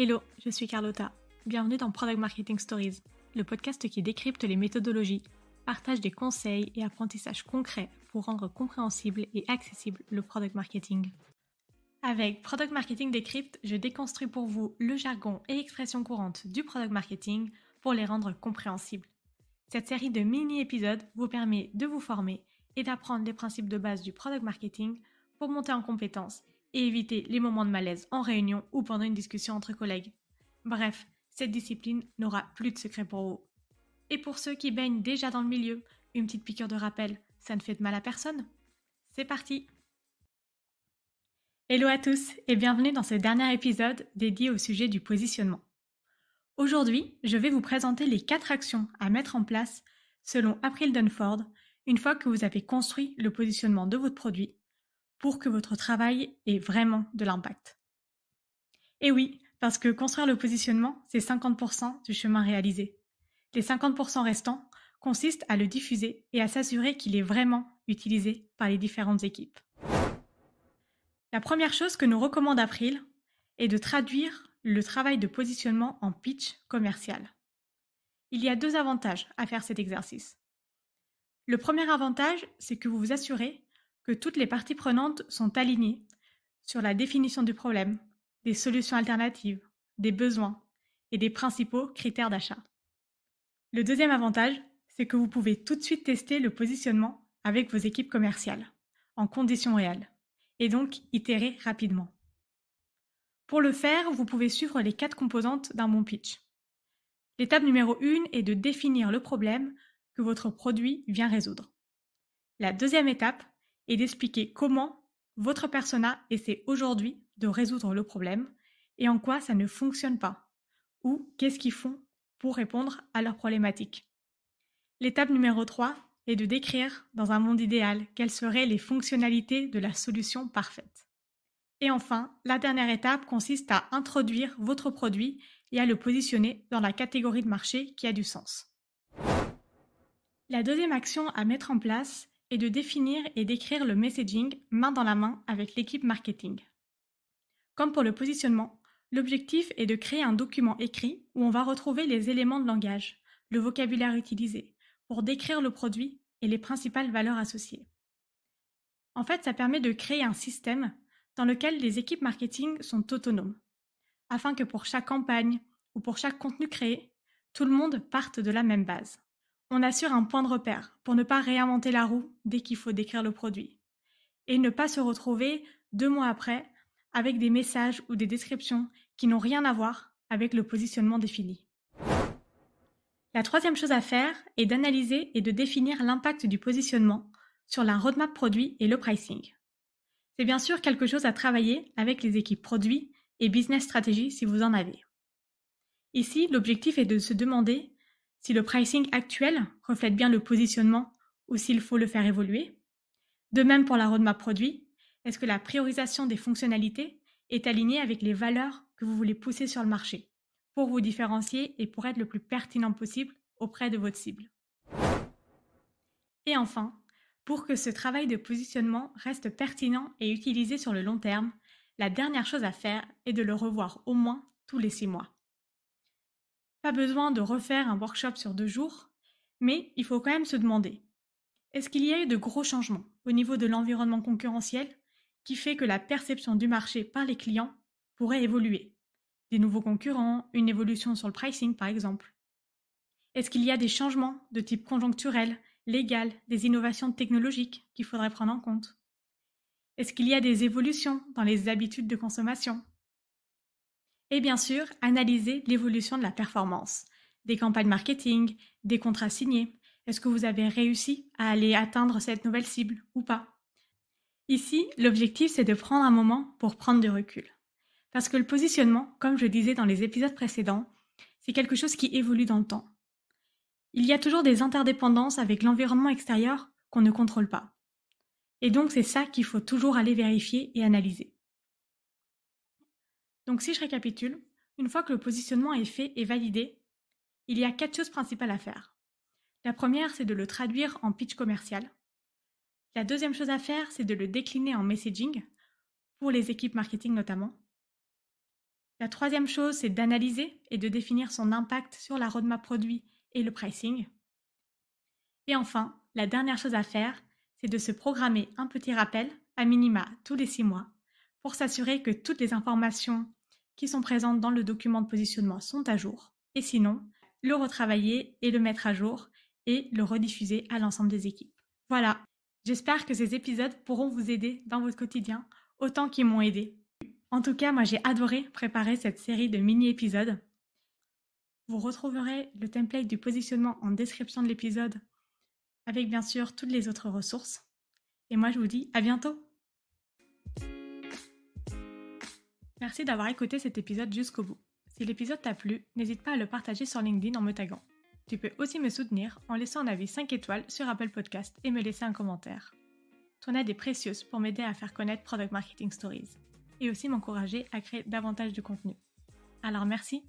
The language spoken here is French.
Hello, je suis Carlotta. Bienvenue dans Product Marketing Stories, le podcast qui décrypte les méthodologies, partage des conseils et apprentissages concrets pour rendre compréhensible et accessible le product marketing. Avec Product Marketing Decrypt, je déconstruis pour vous le jargon et expressions courantes du product marketing pour les rendre compréhensibles. Cette série de mini-épisodes vous permet de vous former et d'apprendre les principes de base du product marketing pour monter en compétences et éviter les moments de malaise en réunion ou pendant une discussion entre collègues. Bref, cette discipline n'aura plus de secret pour vous. Et pour ceux qui baignent déjà dans le milieu, une petite piqûre de rappel, ça ne fait de mal à personne. C'est parti! Hello à tous et bienvenue dans ce dernier épisode dédié au sujet du positionnement. Aujourd'hui, je vais vous présenter les 4 actions à mettre en place selon April Dunford une fois que vous avez construit le positionnement de votre produit pour que votre travail ait vraiment de l'impact. Et oui, parce que construire le positionnement, c'est 50% du chemin réalisé. Les 50% restants consistent à le diffuser et à s'assurer qu'il est vraiment utilisé par les différentes équipes. La première chose que nous recommande April est de traduire le travail de positionnement en pitch commercial. Il y a 2 avantages à faire cet exercice. Le premier avantage, c'est que vous vous assurez que toutes les parties prenantes sont alignées sur la définition du problème, des solutions alternatives, des besoins et des principaux critères d'achat. Le deuxième avantage, c'est que vous pouvez tout de suite tester le positionnement avec vos équipes commerciales, en conditions réelles, et donc itérer rapidement. Pour le faire, vous pouvez suivre les 4 composantes d'un bon pitch. L'étape numéro 1 est de définir le problème que votre produit vient résoudre. La deuxième étape est d'expliquer comment votre persona essaie aujourd'hui de résoudre le problème et en quoi ça ne fonctionne pas, ou qu'est-ce qu'ils font pour répondre à leurs problématiques. L'étape numéro 3 est de décrire, dans un monde idéal, quelles seraient les fonctionnalités de la solution parfaite. Et enfin, la dernière étape consiste à introduire votre produit et à le positionner dans la catégorie de marché qui a du sens. La deuxième action à mettre en place est de définir et d'écrire le messaging main dans la main avec l'équipe marketing. Comme pour le positionnement, l'objectif est de créer un document écrit où on va retrouver les éléments de langage, le vocabulaire utilisé, pour décrire le produit et les principales valeurs associées. En fait, ça permet de créer un système dans lequel les équipes marketing sont autonomes, afin que pour chaque campagne ou pour chaque contenu créé, tout le monde parte de la même base. On assure un point de repère pour ne pas réinventer la roue dès qu'il faut décrire le produit et ne pas se retrouver 2 mois après avec des messages ou des descriptions qui n'ont rien à voir avec le positionnement défini. La troisième chose à faire est d'analyser et de définir l'impact du positionnement sur la roadmap produit et le pricing. C'est bien sûr quelque chose à travailler avec les équipes produits et business strategy si vous en avez. Ici, l'objectif est de se demander si le pricing actuel reflète bien le positionnement ou s'il faut le faire évoluer. De même pour la roadmap produit, est-ce que la priorisation des fonctionnalités est alignée avec les valeurs que vous voulez pousser sur le marché pour vous différencier et pour être le plus pertinent possible auprès de votre cible. Et enfin, pour que ce travail de positionnement reste pertinent et utilisé sur le long terme, la dernière chose à faire est de le revoir au moins tous les 6 mois. Pas besoin de refaire un workshop sur 2 jours, mais il faut quand même se demander, est-ce qu'il y a eu de gros changements au niveau de l'environnement concurrentiel qui fait que la perception du marché par les clients pourrait évoluer? Des nouveaux concurrents, une évolution sur le pricing par exemple. Est-ce qu'il y a des changements de type conjoncturel, légal, des innovations technologiques qu'il faudrait prendre en compte? Est-ce qu'il y a des évolutions dans les habitudes de consommation? Et bien sûr, analyser l'évolution de la performance, des campagnes marketing, des contrats signés. Est-ce que vous avez réussi à aller atteindre cette nouvelle cible ou pas? Ici, l'objectif, c'est de prendre un moment pour prendre du recul. Parce que le positionnement, comme je le disais dans les épisodes précédents, c'est quelque chose qui évolue dans le temps. Il y a toujours des interdépendances avec l'environnement extérieur qu'on ne contrôle pas. Et donc, c'est ça qu'il faut toujours aller vérifier et analyser. Donc si je récapitule, une fois que le positionnement est fait et validé, il y a 4 choses principales à faire. La première, c'est de le traduire en pitch commercial. La deuxième chose à faire, c'est de le décliner en messaging, pour les équipes marketing notamment. La troisième chose, c'est d'analyser et de définir son impact sur la roadmap produit et le pricing. Et enfin, la dernière chose à faire, c'est de se programmer un petit rappel, à minima tous les 6 mois, pour s'assurer que toutes les informations qui sont présentes dans le document de positionnement sont à jour, et sinon, le retravailler et le mettre à jour et le rediffuser à l'ensemble des équipes. Voilà, j'espère que ces épisodes pourront vous aider dans votre quotidien autant qu'ils m'ont aidé. En tout cas, moi j'ai adoré préparer cette série de mini-épisodes. Vous retrouverez le template du positionnement en description de l'épisode avec bien sûr toutes les autres ressources. Et moi je vous dis à bientôt. Merci d'avoir écouté cet épisode jusqu'au bout. Si l'épisode t'a plu, n'hésite pas à le partager sur LinkedIn en me taguant. Tu peux aussi me soutenir en laissant un avis 5 étoiles sur Apple Podcast et me laisser un commentaire. Ton aide est précieuse pour m'aider à faire connaître Product Marketing Stories et aussi m'encourager à créer davantage de contenu. Alors merci.